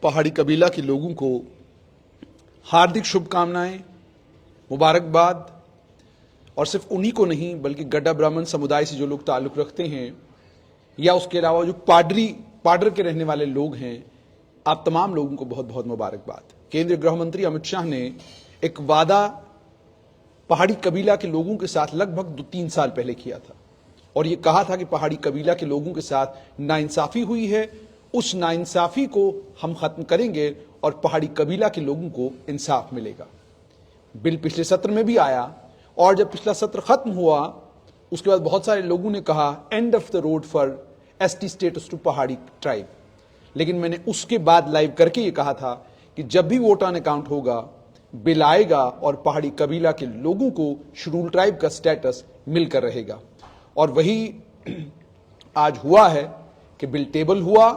पहाड़ी कबीला के लोगों को हार्दिक शुभकामनाएं, मुबारकबाद। और सिर्फ उन्हीं को नहीं बल्कि गड्ढा ब्राह्मण समुदाय से जो लोग ताल्लुक़ रखते हैं या उसके अलावा जो पाडर के रहने वाले लोग हैं, आप तमाम लोगों को बहुत बहुत मुबारकबाद। केंद्रीय गृह मंत्री अमित शाह ने एक वादा पहाड़ी कबीला के लोगों के साथ लगभग 2-3 साल पहले किया था और ये कहा था कि पहाड़ी कबीला के लोगों के साथ नाइंसाफी हुई है, उस नाइंसाफी को हम खत्म करेंगे और पहाड़ी कबीला के लोगों को इंसाफ मिलेगा। बिल पिछले सत्र में भी आया और जब पिछला सत्र खत्म हुआ उसके बाद बहुत सारे लोगों ने कहा end of the road for ST status to Pahari tribe. लेकिन मैंने उसके बाद लाइव करके ये कहा था कि जब भी वोट ऑन अकाउंट होगा, बिल आएगा और पहाड़ी कबीला के लोगों को शेड्यूल ट्राइब का स्टेटस मिलकर रहेगा। और वही आज हुआ है कि बिल टेबल हुआ,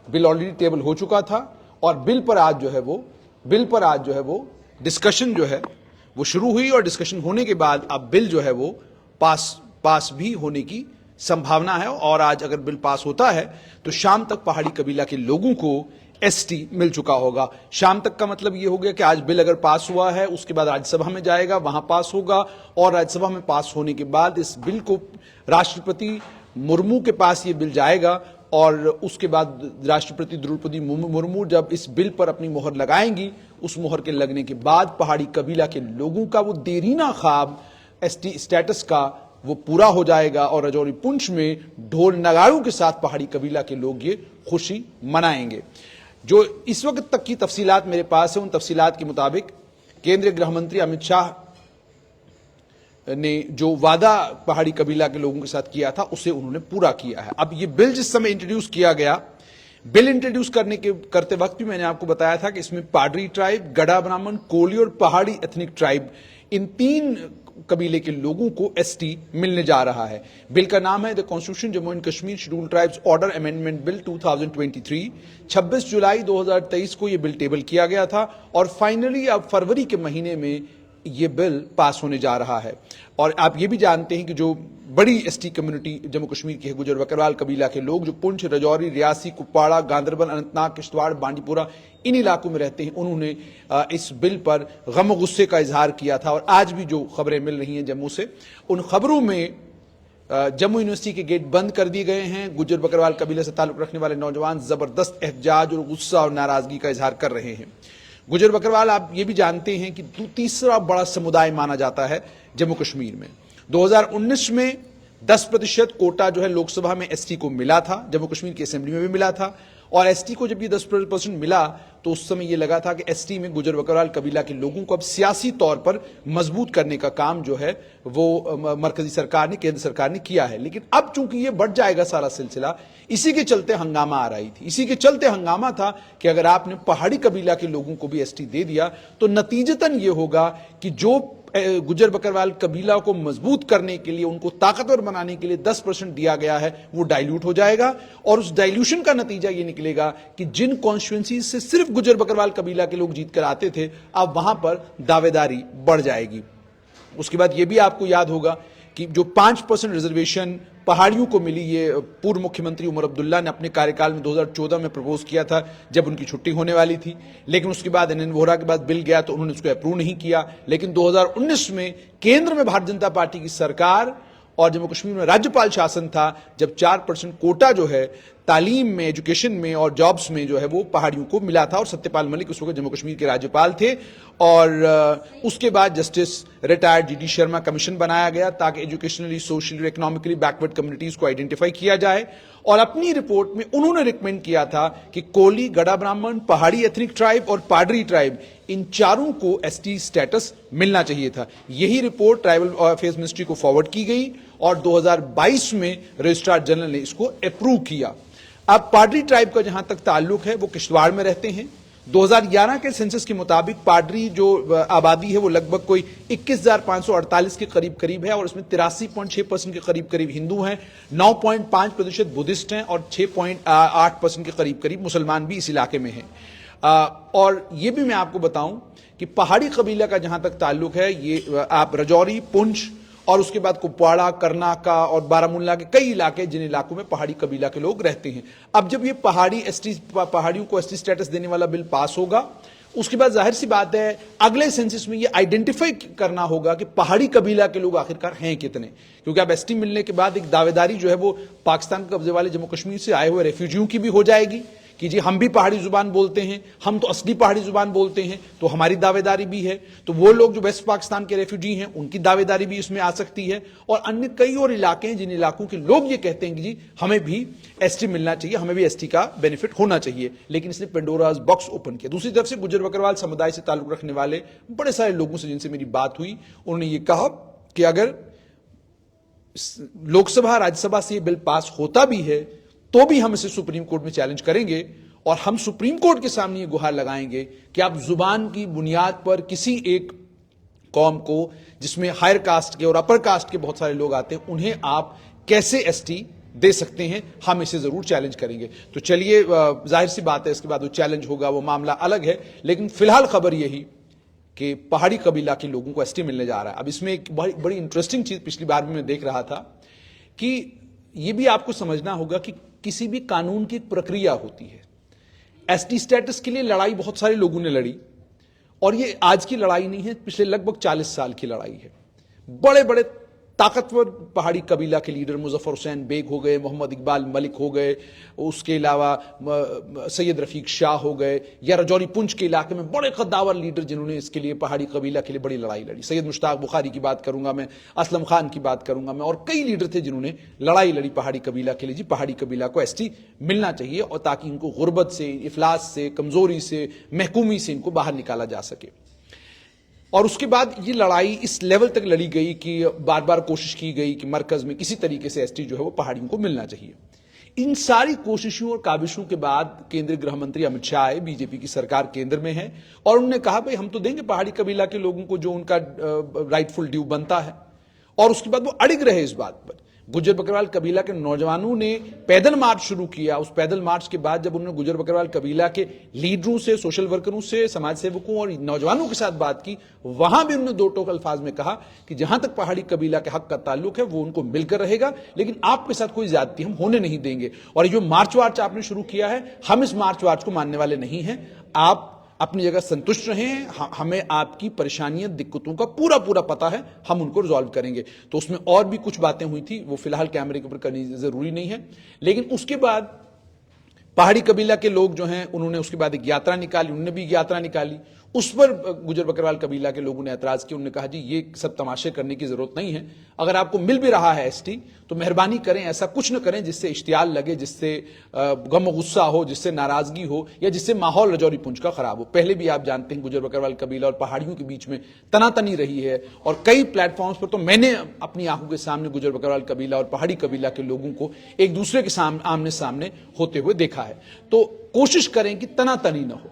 बिल ऑलरेडी टेबल हो चुका था और बिल पर आज जो है वो डिस्कशन जो है वो शुरू हुई और डिस्कशन होने के बाद अब बिल जो है वो पास भी होने की संभावना है। और आज अगर बिल पास होता है तो शाम तक पहाड़ी कबीला के लोगों को एसटी मिल चुका होगा। शाम तक का मतलब यह हो गया कि आज बिल अगर पास हुआ है उसके बाद राज्यसभा में जाएगा, वहां पास होगा और राज्यसभा में पास होने के बाद इस बिल को राष्ट्रपति मुर्मू के पास ये बिल जाएगा और उसके बाद राष्ट्रपति द्रौपदी मुर्मू जब इस बिल पर अपनी मोहर लगाएंगी, उस मोहर के लगने के बाद पहाड़ी कबीला के लोगों का वो देरीना ख्वाब एसटी स्टेटस का वो पूरा हो जाएगा और राजौरी पुंछ में ढोल नगाड़ों के साथ पहाड़ी कबीला के लोग ये खुशी मनाएंगे। जो इस वक्त तक की तफसीलात मेरे पास है, उन तफसीलात के मुताबिक केंद्रीय गृह मंत्री अमित शाह ने जो वादा पहाड़ी कबीला के लोगों के साथ किया था उसे उन्होंने पूरा किया है। अब ये बिल जिस समय इंट्रोड्यूस किया गया, बिल इंट्रोड्यूस करते वक्त भी मैंने आपको बताया था कि इसमें पाडरी ट्राइब, गड़ा ब्राह्मण, कोली और पहाड़ी एथनिक ट्राइब, इन 3 कबीले के लोगों को एसटी मिलने जा रहा है। बिल का नाम है the constitution Jammu and Kashmir schedule tribes order amendment bill 2023। 26 जुलाई 2023 को यह बिल टेबल किया गया था और फाइनली अब फरवरी के महीने में ये बिल पास होने जा रहा है। और आप ये भी जानते हैं कि जो बड़ी एसटी कम्युनिटी जम्मू कश्मीर की है, गुजर बकरवाल कबीला के लोग जो पुंछ, राजौरी, रियासी, कुपवाड़ा, गांदरबल, अनंतनाग, किश्तवाड़, बांडीपुरा इन इलाकों में रहते हैं, उन्होंने इस बिल पर गम गुस्से का इजहार किया था। और आज भी जो खबरें मिल रही हैं जम्मू से, उन खबरों में जम्मू यूनिवर्सिटी के गेट बंद कर दिए गए हैं। गुजर बकरवाल कबीले से ताल्लुक रखने वाले नौजवान जबरदस्त एहतजाज और गुस्सा और नाराजगी का इजहार कर रहे हैं। गुजर बकरवाल आप ये भी जानते हैं कि तीसरा बड़ा समुदाय माना जाता है जम्मू कश्मीर में। 2019 में 10% कोटा जो है लोकसभा में एसटी को मिला था, जम्मू कश्मीर की असेंबली में भी मिला था। और एसटी को जब ये 10% मिला तो उस समय ये लगा था कि एसटी में गुजर बकरवाल कबीला के लोगों को अब सियासी तौर पर मजबूत करने का काम जो है वो मरकजी सरकार ने, केंद्र सरकार ने किया है। लेकिन अब चूंकि ये बढ़ जाएगा सारा सिलसिला, इसी के चलते हंगामा आ रही थी। इसी के चलते हंगामा था कि अगर आपने पहाड़ी कबीला के लोगों को भी एसटी दे दिया तो नतीजतन ये होगा कि जो गुजर बकरवाल कबीला को मजबूत करने के लिए, उनको ताकतवर बनाने के लिए 10% दिया गया है, वो डाइल्यूट हो जाएगा। और उस डाइल्यूशन का नतीजा ये निकलेगा कि जिन कॉन्स्टिट्यूएंसी से सिर्फ गुजर बकरवाल कबीला के लोग जीत कर आते थे, अब वहां पर दावेदारी बढ़ जाएगी। उसके बाद ये भी आपको याद होगा कि जो 5% रिजर्वेशन पहाड़ियों को मिली, ये पूर्व मुख्यमंत्री उमर अब्दुल्ला ने अपने कार्यकाल में 2014 में प्रपोज किया था जब उनकी छुट्टी होने वाली थी। लेकिन उसके बाद एनएन वोहरा के बाद बिल गया तो उन्होंने उसको अप्रूव नहीं किया। लेकिन 2019 में केंद्र में भारतीय जनता पार्टी की सरकार और जम्मू कश्मीर में राज्यपाल शासन था, जब 4% कोटा जो है तालीम में, एजुकेशन में और जॉब्स में जो है वो पहाड़ियों को मिला था। और सत्यपाल मलिक उस वक्त जम्मू कश्मीर के राज्यपाल थे। और उसके बाद justice retired GD Sharma commission बनाया गया ताकि educationally, socially, economically backward communities को आइडेंटिफाई किया जाए। और अपनी रिपोर्ट में उन्होंने रिकमेंड किया था कि कोली, गड़ा ब्राह्मण, पहाड़ी एथनिक ट्राइब और पाडरी ट्राइब, इन चारों को एसटी स्टेटस मिलना चाहिए था। यही रिपोर्ट ट्राइबल अफेयर्स मिनिस्ट्री को फॉरवर्ड की गई और 2022 में रजिस्ट्रार जनरल ने इसको अप्रूव किया। अब पाडरी ट्राइब का जहां तक ताल्लुक है, वो किश्तवाड़ में रहते हैं। 2011 के सेंसस के मुताबिक पाडरी जो आबादी है वो लगभग कोई 21,548 के करीब है और इसमें 83.6% के करीब हिंदू हैं, 9.5% बुद्धिस्ट हैं और 6.8% के करीब मुसलमान भी इस इलाके में हैं। और ये भी मैं आपको बताऊं कि पहाड़ी कबीला का जहां तक ताल्लुक है, ये आप राजौरी, पुंछ और उसके बाद कुपवाड़ा, करनाका और बारामूला के कई इलाके, जिन इलाकों में पहाड़ी कबीला के लोग रहते हैं। अब जब ये पहाड़ियों को एसटी स्टेटस देने वाला बिल पास होगा, उसके बाद जाहिर सी बात है अगले सेंसस में ये आइडेंटिफाई करना होगा कि पहाड़ी कबीला के लोग आखिरकार हैं कितने, क्योंकि अब एसटी मिलने के बाद एक दावेदारी जो है वो पाकिस्तान के कब्जे वाले जम्मू कश्मीर से आए हुए रेफ्यूजियों की भी हो जाएगी कि जी हम भी पहाड़ी जुबान बोलते हैं, हम तो असली पहाड़ी जुबान बोलते हैं, तो हमारी दावेदारी भी है। तो वो लोग जो वेस्ट पाकिस्तान के रेफ्यूजी हैं उनकी दावेदारी भी इसमें आ सकती है। और अन्य कई और इलाके हैं जिन इलाकों के लोग ये कहते हैं कि जी हमें भी एसटी मिलना चाहिए, हमें भी एसटी का बेनिफिट होना चाहिए, लेकिन इसने पेंडोराज बॉक्स ओपन किया। दूसरी तरफ से गुज्जर बकरवाल समुदाय से ताल्लुक रखने वाले बड़े सारे लोगों से जिनसे मेरी बात हुई, उन्होंने ये कहा कि अगर लोकसभा राज्यसभा से ये बिल पास होता भी है तो भी हम इसे सुप्रीम कोर्ट में चैलेंज करेंगे और हम सुप्रीम कोर्ट के सामने ये गुहार लगाएंगे कि आप जुबान की बुनियाद पर किसी एक कौम को, जिसमें हायर कास्ट के और अपर कास्ट के बहुत सारे लोग आते हैं, उन्हें आप कैसे एसटी दे सकते हैं, हम इसे जरूर चैलेंज करेंगे। तो चलिए, जाहिर सी बात है इसके बाद वो चैलेंज होगा, वो मामला अलग है, लेकिन फिलहाल खबर यही कि पहाड़ी कबीला के लोगों को एसटी मिलने जा रहा है। अब इसमें एक बड़ी इंटरेस्टिंग चीज पिछली बार भी मैं देख रहा था कि यह भी आपको समझना होगा कि किसी भी कानून की प्रक्रिया होती है। एसटी स्टेटस के लिए लड़ाई बहुत सारे लोगों ने लड़ी, और ये आज की लड़ाई नहीं है, पिछले लगभग 40 साल की लड़ाई है। बड़े बड़े ताकतवर पहाड़ी कबीला के लीडर मुजफ्फर हुसैन बेग हो गए, मोहम्मद इकबाल मलिक हो गए, उसके अलावा सैयद रफीक शाह हो गए, या रजौरी पुंछ के इलाके में बड़े कद्दावर लीडर जिन्होंने इसके लिए, पहाड़ी कबीला के लिए बड़ी लड़ाई लड़ी। सैयद मुश्ताक बुखारी की बात करूंगा मैं, असलम खान की बात करूंगा मैं, और कई लीडर थे जिन्होंने लड़ाई लड़ी पहाड़ी कबीला के लिए। जी पहाड़ी कबीला को एसटी मिलना चाहिए, और ताकि इनको गुर्बत से, इफलास से, कमजोरी से, महकूमी से इनको बाहर निकाला जा सके। और उसके बाद ये लड़ाई इस लेवल तक लड़ी गई कि बार बार कोशिश की गई कि मरकज में किसी तरीके से एसटी जो है वो पहाड़ियों को मिलना चाहिए। इन सारी कोशिशों और काबिशों के बाद केंद्रीय गृह मंत्री अमित शाह आए, बीजेपी की सरकार केंद्र में है, और उन्होंने कहा भाई हम तो देंगे पहाड़ी कबीला के लोगों को जो उनका राइटफुल ड्यू बनता है। और उसके बाद वो अड़िग रहे इस बात पर। गुज्जर बकरवाल कबीला के नौजवानों ने पैदल मार्च शुरू किया। उस पैदल मार्च के बाद जब उन्होंने गुज्जर बकरवाल कबीला के लीडरों से, सोशल वर्करों से, समाज सेवकों और नौजवानों के साथ बात की, वहां भी उन्होंने दो टोक अल्फाज में कहा कि जहां तक पहाड़ी कबीला के हक का ताल्लुक है वो उनको मिलकर रहेगा, लेकिन आपके साथ कोई ज्यादती हम होने नहीं देंगे। और ये जो मार्च वार्च आपने शुरू किया है, हम इस मार्च वार्च को मानने वाले नहीं हैं। आप अपनी जगह संतुष्ट रहें, हमें आपकी परेशानियां, दिक्कतों का पूरा पूरा पता है, हम उनको रिजॉल्व करेंगे। तो उसमें और भी कुछ बातें हुई थी, वो फिलहाल कैमरे के ऊपर करनी जरूरी नहीं है। लेकिन उसके बाद पहाड़ी कबीला के लोग जो हैं उन्होंने उसके बाद एक यात्रा निकाली, उन्होंने भी यात्रा निकाली। उस पर गुज्जर बकरवाल कबीला के लोगों ने एतराज किया। उन्होंने कहा जी ये सब तमाशे करने की जरूरत नहीं है, अगर आपको मिल भी रहा है एसटी तो मेहरबानी करें ऐसा कुछ न करें जिससे इश्तियाल लगे, जिससे गम गुस्सा हो, जिससे नाराजगी हो, या जिससे माहौल रजौरी पुंछ का खराब हो। पहले भी आप जानते हैं गुज्जर बकरवाल कबीला और पहाड़ियों के बीच में तनातनी रही है, और कई प्लेटफॉर्म्स पर तो मैंने अपनी आंखों के सामने गुज्जर बकरवाल कबीला और पहाड़ी कबीला के लोगों को एक दूसरे के आमने सामने होते हुए देखा है। तो कोशिश करें कि तनातनी न हो।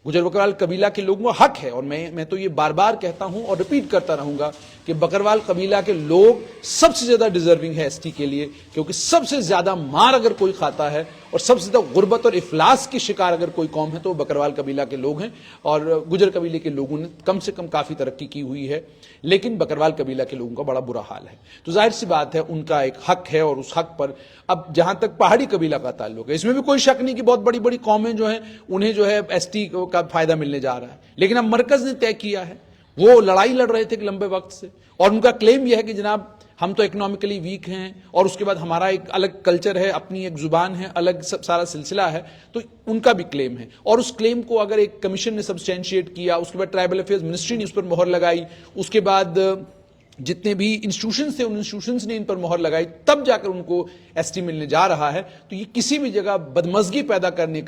गुज्जर बकरवाल कबीला के लोगों का हक है, और मैं तो ये बार बार कहता हूं और रिपीट करता रहूंगा कि बकरवाल कबीला के लोग सबसे ज्यादा डिजर्विंग है एसटी के लिए, क्योंकि सबसे ज्यादा मार अगर कोई खाता है और सबसे ज्यादा गुर्बत और इफलास की शिकार अगर कोई कौम है तो बकरवाल कबीला के लोग हैं। और गुज्जर कबीले के लोगों ने कम से कम काफी तरक्की की हुई है, लेकिन बकरवाल कबीला के लोगों का बड़ा बुरा हाल है। तो जाहिर सी बात है उनका एक हक है, और उस हक पर अब जहां तक पहाड़ी कबीला का ताल्लुक है, इसमें भी कोई शक नहीं कि बहुत बड़ी बड़ी कौमें जो हैं उन्हें जो है एसटी का फायदा मिलने जा रहा है। लेकिन अब मरकज ने तय किया है, वो लड़ाई लड़ रहे थे लंबे वक्त से, और उनका क्लेम यह है कि जनाब हम तो इकोनॉमिकली वीक हैं, और उसके बाद हमारा एक अलग कल्चर है, अपनी एक जुबान है, अलग सब सारा सिलसिला है। तो उनका भी क्लेम है, और उस क्लेम को अगर एक कमीशन ने सब्सटेंशिएट किया, उसके बाद ट्राइबल अफेयर्स मिनिस्ट्री ने उस पर मोहर लगाई, उसके बाद जितने भी इंस्टीट्यूशंस थे उन इंस्टीट्यूशंस ने इन पर मोहर लगाई, तब जाकर उनको एसटी मिलने जा रहा है। तो ये किसी भी जगह बदमजगी पैदा करने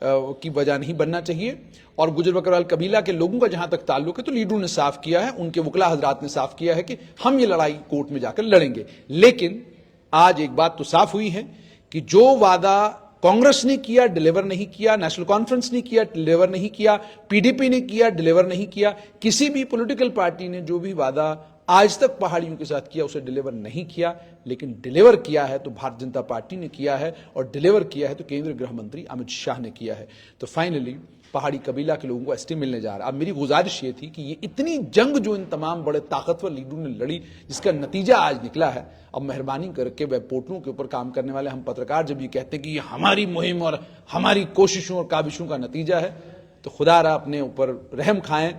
की वजह नहीं बनना चाहिए। और गुज्जर बकरवाल कबीला के लोगों का जहां तक ताल्लुक है तो लीडरों ने साफ किया है, उनके वकला हजरात ने साफ किया है कि हम ये लड़ाई कोर्ट में जाकर लड़ेंगे। लेकिन आज एक बात तो साफ हुई है कि जो वादा कांग्रेस ने किया डिलीवर नहीं किया, नेशनल कॉन्फ्रेंस ने किया डिलीवर नहीं किया, पीडीपी ने किया डिलीवर नहीं किया, किसी भी पॉलिटिकल पार्टी ने जो भी वादा आज तक पहाड़ियों के साथ किया उसे डिलीवर नहीं किया, लेकिन डिलीवर किया है तो भारतीय जनता पार्टी ने किया है, और डिलीवर किया है तो केंद्रीय गृह मंत्री अमित शाह ने किया है। तो फाइनली पहाड़ी कबीला के लोगों को एसटी मिलने जा रहा है। अब मेरी गुजारिश ये थी कि ये इतनी जंग जो इन तमाम बड़े ताकतवर लीडरों ने लड़ी, जिसका नतीजा आज निकला है, अब मेहरबानी करके वेब पोर्टलों के ऊपर काम करने वाले हम पत्रकार जब ये कहते हैं कि ये हमारी मुहिम और हमारी कोशिशों और काबिशों का नतीजा है, तो खुदा रहा अपने ऊपर रहम खाएं।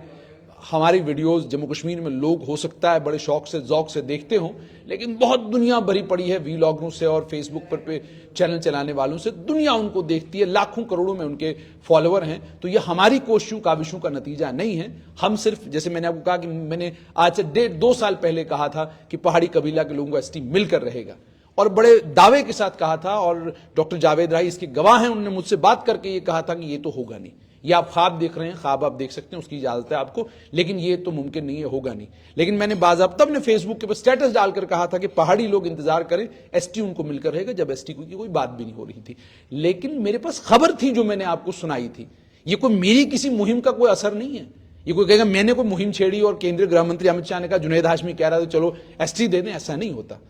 हमारी वीडियोस जम्मू कश्मीर में लोग हो सकता है बड़े शौक से जौक से देखते हों, लेकिन बहुत दुनिया भरी पड़ी है वीलॉगरों से और फेसबुक पर चैनल चलाने वालों से। दुनिया उनको देखती है, लाखों करोड़ों में उनके फॉलोअर हैं। तो ये हमारी कोशिशों काबिशों का नतीजा नहीं है। हम सिर्फ, जैसे मैंने आपको कहा कि मैंने आज से 1.5-2 साल पहले कहा था कि पहाड़ी कबीला के लोगों को एसटी मिलकर रहेगा, और बड़े दावे के साथ कहा था, और डॉक्टर जावेद राही इसके गवाह हैं। उन्होंने मुझसे बात करके ये कहा था कि ये तो होगा नहीं, ये आप ख्वाब देख रहे हैं, ख्वाब आप देख सकते हैं, उसकी इजाजत है आपको, लेकिन ये तो मुमकिन नहीं है, होगा नहीं। लेकिन मैंने बाज़ाब्ता अपने फेसबुक के ऊपर स्टेटस डालकर कहा था कि पहाड़ी लोग इंतजार करें, एसटी उनको मिलकर रहेगा, जब एसटी की कोई बात भी नहीं हो रही थी। लेकिन मेरे पास खबर थी जो मैंने आपको सुनाई थी। ये कोई मेरी किसी मुहिम का कोई असर नहीं है। ये कोई कहेगा मैंने कोई मुहिम छेड़ी और केंद्रीय गृह मंत्री अमित शाह ने कहा, जुनैद हाशमी कह रहा था चलो एसटी दे दें, ऐसा नहीं होता।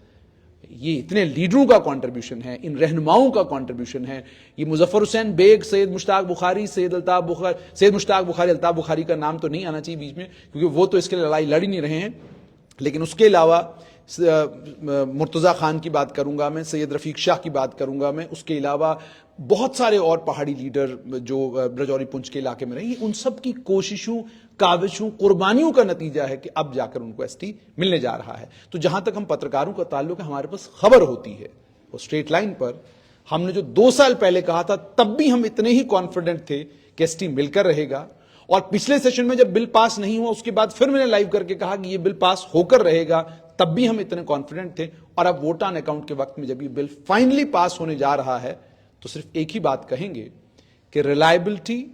ये इतने लीडरों का कंट्रीब्यूशन है, इन रहनुमाओं का कंट्रीब्यूशन है। ये मुजफ्फर हुसैन बेग, सैयद मुश्ताक बुखारी, सैयद मुश्ताक बुखारी, अल्ताफ बुखारी का नाम तो नहीं आना चाहिए बीच में, क्योंकि वो तो इसके लिए लड़ाई लड़ ही नहीं रहे हैं। लेकिन उसके अलावा मुर्तज़ा खान की बात करूंगा मैं, सैयद रफीक शाह की बात करूंगा मैं, उसके अलावा बहुत सारे और पहाड़ी लीडर जो ब्रजौरी पुंछ के इलाके में रहे, उन सब की कोशिशों, काविशों, कुर्बानियों का नतीजा है कि अब जाकर उनको एसटी मिलने जा रहा है। तो जहां तक हम पत्रकारों का ताल्लुक है, हमारे पास खबर होती है वो स्ट्रेट लाइन पर। हमने जो 2 साल पहले कहा था, तब भी हम इतने ही कॉन्फिडेंट थे कि एसटी मिलकर रहेगा। और पिछले सेशन में जब बिल पास नहीं हुआ, उसके बाद फिर मैंने लाइव करके कहा कि यह बिल पास होकर रहेगा, तब भी हम इतने कॉन्फिडेंट थे। और अब वोट ऑन अकाउंट के वक्त में जब ये बिल फाइनली पास होने जा रहा है, तो सिर्फ एक ही बात कहेंगे कि रिलायबिलिटी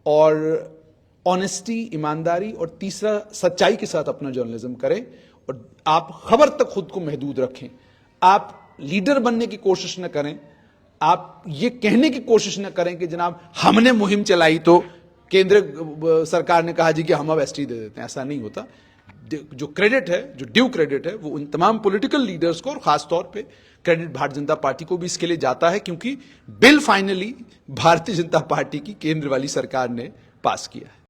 और ऑनेस्टी, ईमानदारी, और तीसरा सच्चाई के साथ अपना जर्नलिज्म करें, और आप खबर तक खुद को महदूद रखें। आप लीडर बनने की कोशिश न करें, आप ये कहने की कोशिश न करें कि जनाब हमने मुहिम चलाई तो केंद्र सरकार ने कहा जी कि हम अब एसटी दे देते हैं। ऐसा नहीं होता। जो क्रेडिट है, जो ड्यू क्रेडिट है, वो उन तमाम पॉलिटिकल लीडर्स को, और खासतौर पे क्रेडिट भारतीय जनता पार्टी को भी इसके लिए जाता है, क्योंकि bill finally Bharatiya Janata party की केंद्र वाली सरकार ने पास किया है।